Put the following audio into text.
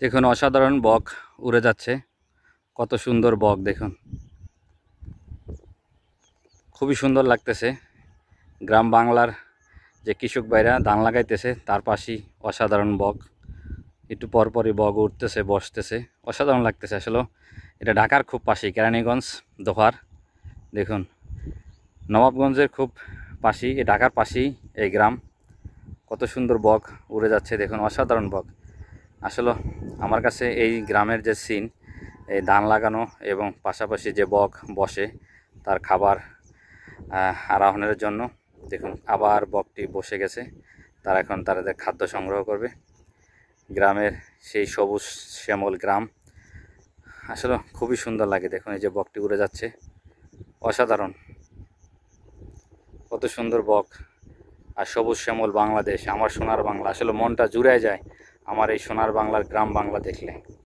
দেখুন অসাধারণ বক উড়ে যাচ্ছে। কত সুন্দর বক দেখুন, খুবই সুন্দর লাগতেছে। গ্রাম বাংলার যে কৃষক ভাইরা ধান লাগাইতেছে তার পাশেই অসাধারণ বক। একটু পরপরই বক উঠতেছে, বসতেছে, অসাধারণ লাগতেছে। আসলে এটা ঢাকার খুব পাশেই, কেরানীগঞ্জ দোহার। দেখুন নবাবগঞ্জের খুব পাশেই, এই ঢাকার পাশেই এই গ্রাম। কত সুন্দর বক উড়ে যাচ্ছে দেখুন, অসাধারণ বক। আসলে আমার কাছে এই গ্রামের যে সিন, এই ধান লাগানো এবং পাশাপাশি যে বক বসে তার খাবার আরোহণের জন্য, দেখুন আবার বকটি বসে গেছে। তারা এখন তাদের খাদ্য সংগ্রহ করবে। গ্রামের সেই সবুজ শ্যামল গ্রাম আসলে খুবই সুন্দর লাগে। দেখুন এই যে বকটি উড়ে যাচ্ছে, অসাধারণ। কত সুন্দর বক আর সবুজ শ্যামল বাংলাদেশ, আমার সোনার বাংলা। আসলে মনটা জুড়ে যায় আমার এই সোনার বাংলার গ্রাম বাংলা দেখলে।